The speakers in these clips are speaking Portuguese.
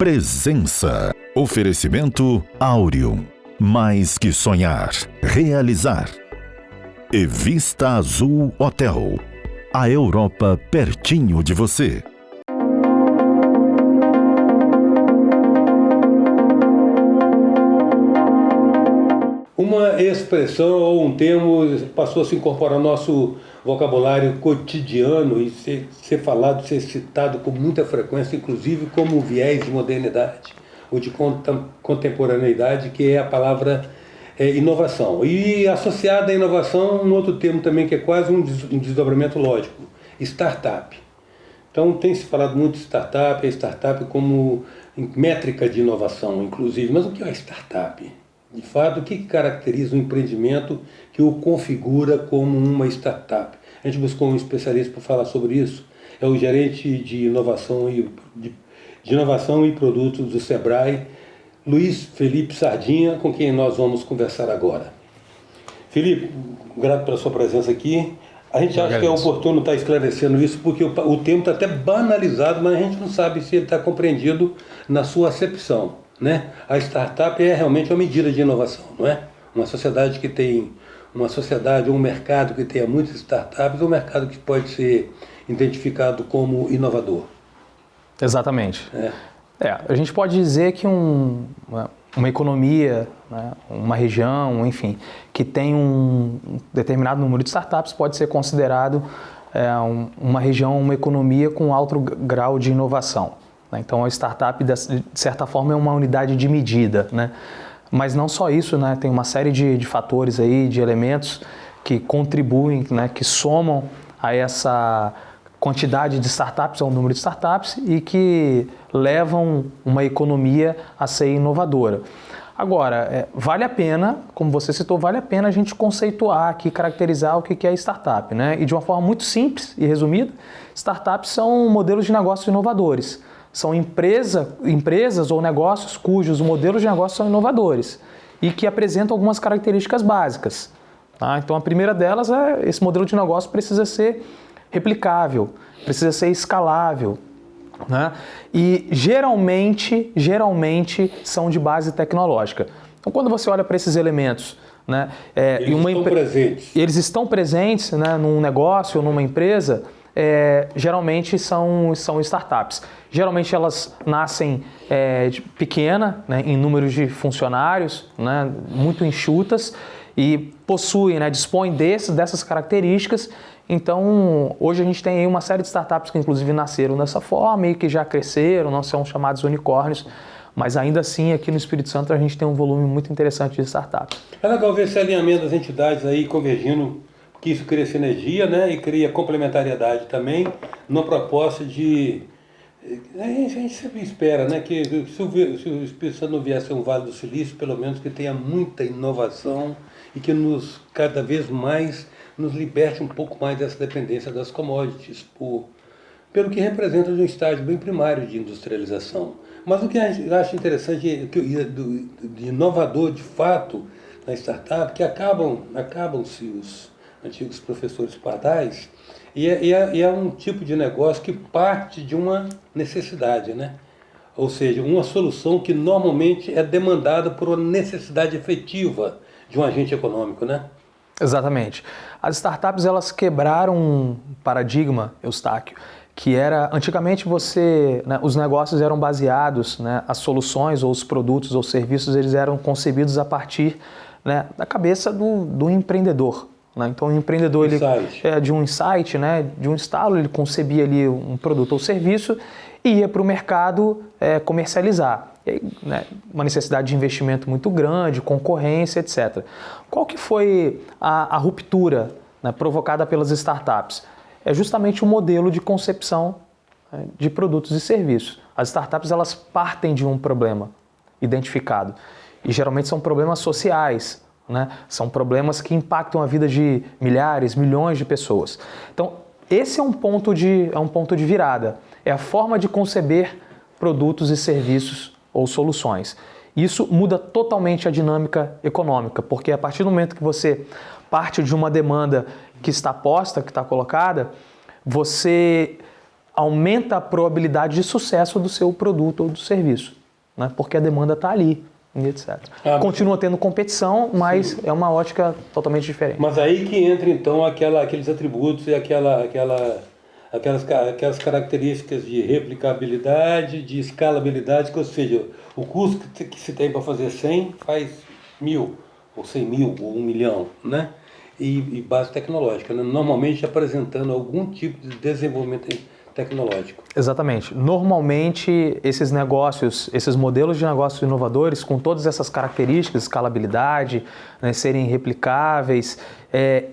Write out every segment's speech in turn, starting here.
Presença. Oferecimento Áureo. Mais que sonhar, realizar. E Vista Azul Hotel. A Europa pertinho de você. Uma expressão ou um termo passou a se incorporar ao nosso vocabulário cotidiano e ser falado, ser citado com muita frequência, inclusive como viés de modernidade ou de contemporaneidade, que é a palavra inovação. E associada à inovação, um outro termo também que é quase um desdobramento lógico, startup. Então tem se falado muito de startup, a startup como métrica de inovação, inclusive. Mas o que é startup? De fato, o que caracteriza um empreendimento que o configura como uma startup? A gente buscou um especialista para falar sobre isso. É o gerente de inovação e produtos do Sebrae, Luiz Felipe Sardinha, com quem nós vamos conversar agora. Felipe, grato pela sua presença aqui. A gente acha que é oportuno estar esclarecendo isso, porque o termo está até banalizado, mas a gente não sabe se ele está compreendido na sua acepção. Né? A startup é realmente uma medida de inovação, não é? Uma sociedade ou um mercado que tenha muitas startups, é um mercado que pode ser identificado como inovador. Exatamente. A gente pode dizer que uma economia, né, uma região, enfim, que tem um determinado número de startups pode ser considerado uma região, uma economia com alto grau de inovação. Então, a startup, de certa forma, é uma unidade de medida, né? Mas não só isso, né? Tem uma série de fatores aí, de elementos que contribuem, né? Que somam a essa quantidade de startups, ao número de startups, e que levam uma economia a ser inovadora. Agora, vale a pena, como você citou, vale a pena a gente conceituar aqui, caracterizar o que é startup, né? E de uma forma muito simples e resumida, startups são modelos de negócios inovadores. São empresas ou negócios cujos modelos de negócio são inovadores e que apresentam algumas características básicas. Tá? Então, a primeira delas é esse modelo de negócio precisa ser replicável, precisa ser escalável. Né? E geralmente são de base tecnológica. Então, quando você olha para esses elementos, né, eles estão presentes, né, num negócio ou numa empresa, geralmente são startups. Geralmente elas nascem pequena, né, em números de funcionários, né, muito enxutas e possuem, né, dispõem dessas características. Então, hoje a gente tem aí uma série de startups que inclusive nasceram dessa forma e que já cresceram, não são chamados unicórnios, mas ainda assim aqui no Espírito Santo a gente tem um volume muito interessante de startups. É legal ver esse alinhamento das entidades aí convergindo, que isso cria sinergia, né, e cria complementariedade também, numa proposta de... A gente sempre espera, né, que se o Espírito Santo não viesse um Vale do Silício, pelo menos que tenha muita inovação e que cada vez mais nos liberte um pouco mais dessa dependência das commodities, pelo que representa de um estágio bem primário de industrialização. Mas o que eu acho interessante, de inovador de fato na startup, que acabam-se os antigos professores pardais, e é um tipo de negócio que parte de uma necessidade, né? Ou seja, uma solução que normalmente é demandada por uma necessidade efetiva de um agente econômico, né? Exatamente. As startups, elas quebraram um paradigma, Eustáquio, que era, antigamente os negócios eram baseados, né, as soluções ou os produtos ou serviços, eles eram concebidos a partir, né, da cabeça do empreendedor. Né? Então, o empreendedor, de um insight, né, de um estalo, ele concebia ali um produto ou serviço e ia para o mercado comercializar. E aí, né, uma necessidade de investimento muito grande, concorrência, etc. Qual que foi a ruptura, né, provocada pelas startups? É justamente o modelo de concepção, né, de produtos e serviços. As startups, elas partem de um problema identificado e geralmente são problemas sociais, né? São problemas que impactam a vida de milhares, milhões de pessoas. Então, esse é um ponto de virada. É a forma de conceber produtos e serviços ou soluções. Isso muda totalmente a dinâmica econômica, porque a partir do momento que você parte de uma demanda que está posta, que está colocada, você aumenta a probabilidade de sucesso do seu produto ou do serviço, né? Porque a demanda está ali, e etc. Continua tendo competição, mas sim, é uma ótica totalmente diferente. Mas aí que entra então aqueles atributos e aquelas características de replicabilidade, de escalabilidade, que, ou seja, o custo que se tem para fazer 100 faz 1.000, ou 100.000, ou 1 milhão, né? E base tecnológica, né? Normalmente apresentando algum tipo de desenvolvimento tecnológico. Exatamente. Normalmente esses negócios, esses modelos de negócios inovadores, com todas essas características, escalabilidade, né, serem replicáveis,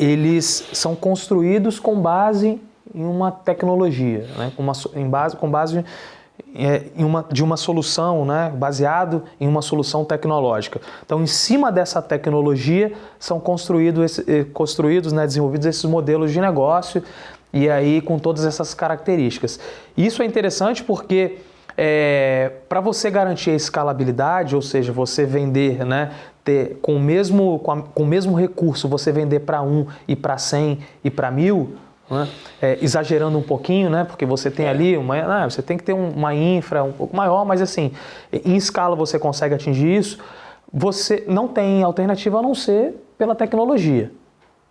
eles são construídos com base em uma tecnologia, né, com base de uma solução, né, baseado em uma solução tecnológica. Então, em cima dessa tecnologia são construídos, né, desenvolvidos esses modelos de negócio, e aí com todas essas características. Isso é interessante porque para você garantir a escalabilidade, ou seja, você vender, né, com o mesmo recurso, você vender para 1 e para 100 e para 1.000, né, exagerando um pouquinho, né, porque você tem ali você tem que ter uma infra um pouco maior, mas assim, em escala você consegue atingir isso, você não tem alternativa a não ser pela tecnologia.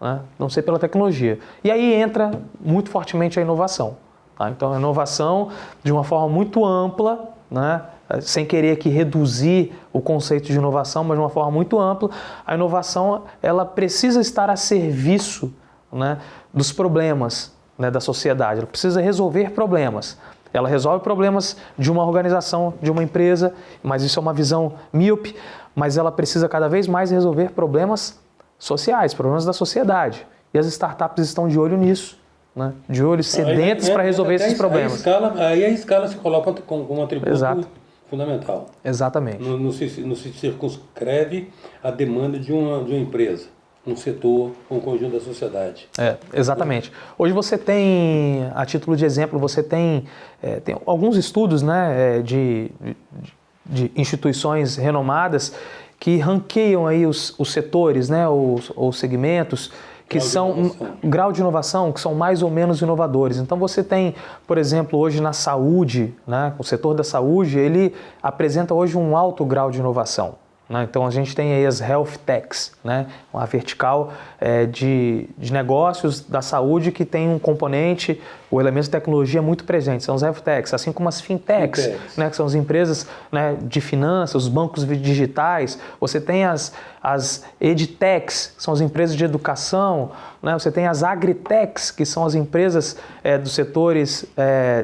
Né? Não ser pela tecnologia. E aí entra muito fortemente a inovação. Tá? Então, a inovação, de uma forma muito ampla, né? Sem querer aqui reduzir o conceito de inovação, mas de uma forma muito ampla, a inovação ela precisa estar a serviço, né, dos problemas, né, da sociedade. Ela precisa resolver problemas. Ela resolve problemas de uma organização, de uma empresa, mas isso é uma visão míope, mas ela precisa cada vez mais resolver problemas sociais, problemas da sociedade. E as startups estão de olho nisso, né? De olho sedentos para resolver esses problemas. Aí a escala se coloca como um atributo fundamental. Exatamente. Não se circunscreve a demanda de uma empresa, um setor, um conjunto da sociedade. Exatamente. Hoje você tem, a título de exemplo, você tem alguns estudos, né, de instituições renomadas que ranqueiam aí os setores, né, os segmentos que são grau de inovação, que são mais ou menos inovadores. Então você tem, por exemplo, hoje na saúde, né, o setor da saúde, ele apresenta hoje um alto grau de inovação. Né? Então a gente tem aí as health techs, né, uma vertical de negócios da saúde que tem um componente, o elemento de tecnologia muito presente, são as health techs, assim como as fintechs, né, que são as empresas, né, de finanças, os bancos digitais. Você tem as edtechs, que são as empresas de educação, né? Você tem as agritechs, que são as empresas dos setores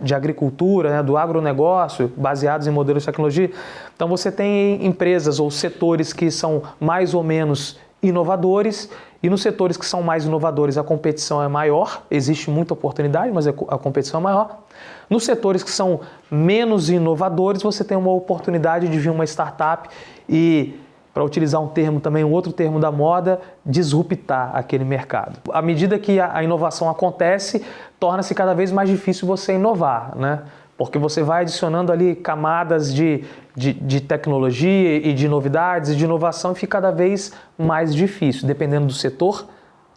de agricultura, né, do agronegócio, baseados em modelos de tecnologia. Então você tem empresas ou setores que são mais ou menos inovadores, e nos setores que são mais inovadores a competição é maior, existe muita oportunidade, mas a competição é maior. Nos setores que são menos inovadores, você tem uma oportunidade de vir uma startup e, para utilizar um termo também, um outro termo da moda, disruptar aquele mercado. À medida que a inovação acontece, torna-se cada vez mais difícil você inovar, né? Porque você vai adicionando ali camadas de tecnologia e de novidades e de inovação, e fica cada vez mais difícil, dependendo do setor,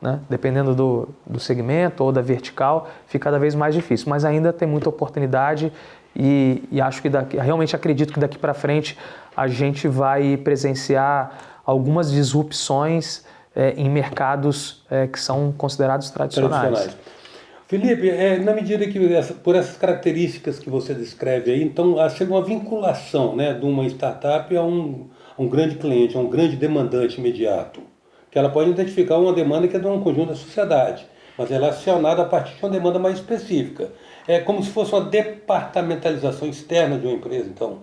né? Dependendo do segmento ou da vertical, fica cada vez mais difícil. Mas ainda tem muita oportunidade e acho que realmente acredito que daqui para frente a gente vai presenciar algumas disrupções em mercados que são considerados tradicionais. Felipe, na medida que por essas características que você descreve aí, então há uma vinculação, né, de uma startup a um grande cliente, a um grande demandante imediato, que ela pode identificar uma demanda que é de um conjunto da sociedade, mas ela é acionada a partir de uma demanda mais específica. É como se fosse uma departamentalização externa de uma empresa, então.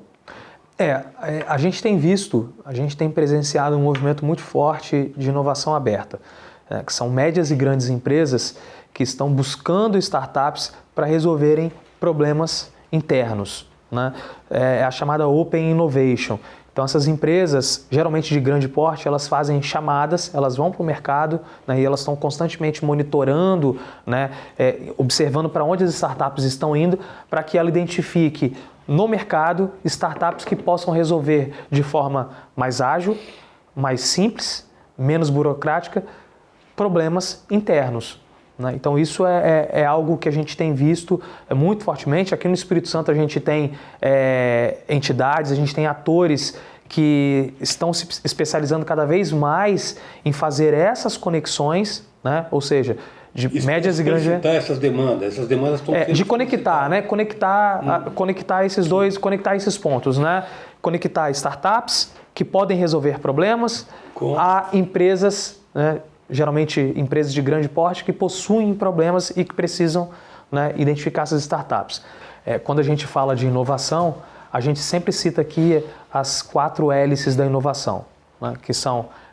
A gente tem presenciado um movimento muito forte de inovação aberta, que são médias e grandes empresas que estão buscando startups para resolverem problemas internos, né? É a chamada Open Innovation. Então essas empresas, geralmente de grande porte, elas fazem chamadas, elas vão para o mercado, né, e elas estão constantemente monitorando, né, observando para onde as startups estão indo, para que ela identifique no mercado startups que possam resolver de forma mais ágil, mais simples, menos burocrática, problemas internos. né? Então isso é algo que a gente tem visto muito fortemente. Aqui no Espírito Santo a gente tem entidades, a gente tem atores que estão se especializando cada vez mais em fazer essas conexões, né? Ou seja, de isso médias e grandes... essas demandas estão sendo... de conectar, né? Conectar esses dois, conectar esses pontos, né? Conectar startups que podem resolver problemas a empresas, né? Geralmente empresas de grande porte que possuem problemas e que precisam, né, identificar essas startups. Quando a gente fala de inovação, a gente sempre cita aqui as 4 hélices da inovação, né,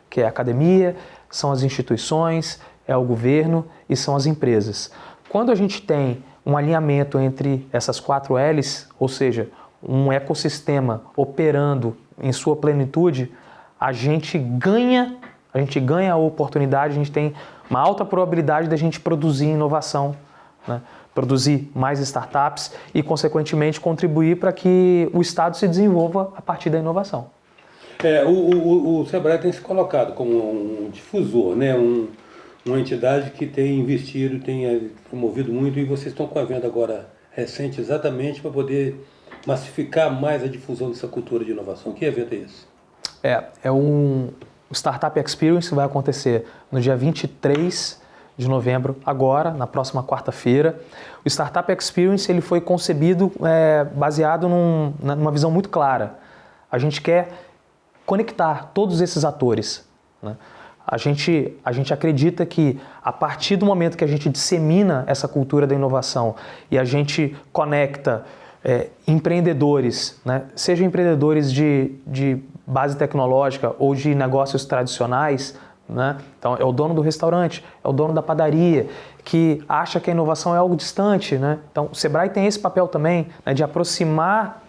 que é a academia, são as instituições, é o governo e são as empresas. Quando a gente tem um alinhamento entre essas 4 hélices, ou seja, um ecossistema operando em sua plenitude, a gente ganha a oportunidade, a gente tem uma alta probabilidade da gente produzir inovação, né? Produzir mais startups e, consequentemente, contribuir para que o Estado se desenvolva a partir da inovação. O Sebrae tem se colocado como um difusor, né? Uma entidade que tem investido, tem promovido muito, e vocês estão com a venda agora recente exatamente para poder massificar mais a difusão dessa cultura de inovação. Que evento é esse? O Startup Experience vai acontecer no dia 23 de novembro, agora, na próxima quarta-feira. O Startup Experience ele foi concebido baseado numa visão muito clara. A gente quer conectar todos esses atores, né? A gente acredita que a partir do momento que a gente dissemina essa cultura da inovação e a gente conecta empreendedores, né? Sejam empreendedores de base tecnológica ou de negócios tradicionais, né? Então é o dono do restaurante, é o dono da padaria, que acha que a inovação é algo distante, né? Então o Sebrae tem esse papel também, né, de aproximar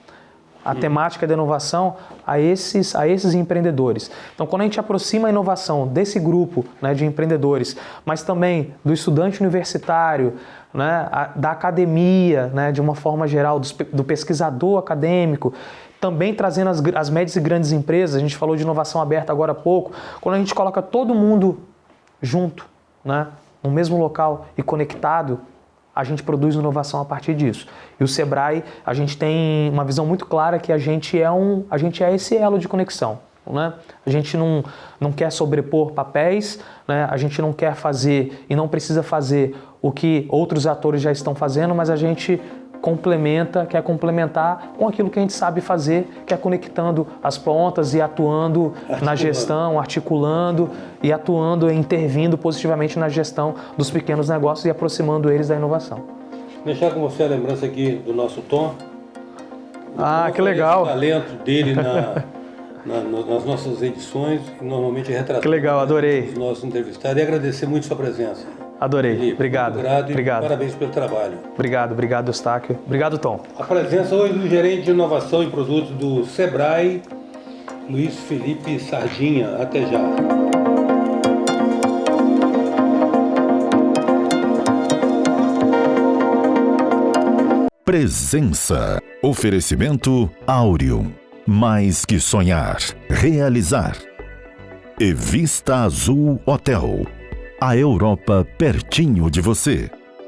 a temática da inovação a esses empreendedores. Então, quando a gente aproxima a inovação desse grupo, né, de empreendedores, mas também do estudante universitário, né, da academia, né, de uma forma geral, do pesquisador acadêmico, também trazendo as médias e grandes empresas, a gente falou de inovação aberta agora há pouco, quando a gente coloca todo mundo junto, né, no mesmo local e conectado, a gente produz inovação a partir disso. E o Sebrae, a gente tem uma visão muito clara que a gente é esse elo de conexão, né? A gente não quer sobrepor papéis, né? A gente não quer fazer e não precisa fazer o que outros atores já estão fazendo, mas a gente quer complementar com aquilo que a gente sabe fazer, que é conectando as pontas e atuando na gestão, articulando e atuando e intervindo positivamente na gestão dos pequenos negócios e aproximando eles da inovação. Deixar com você a lembrança aqui do nosso Tom. Que legal! O talento dele nas nossas edições, normalmente retratado. Que legal, adorei. Os nossos entrevistados, e agradecer muito sua presença. Adorei. Felipe, obrigado. Obrigado. Parabéns pelo trabalho. Obrigado, Eustáquio. Obrigado, Tom. A presença hoje do gerente de inovação e produtos do Sebrae, Luiz Felipe Sardinha. Até já. Presença. Oferecimento Áureo. Mais que sonhar, realizar. E Vista Azul Hotel. A Europa pertinho de você.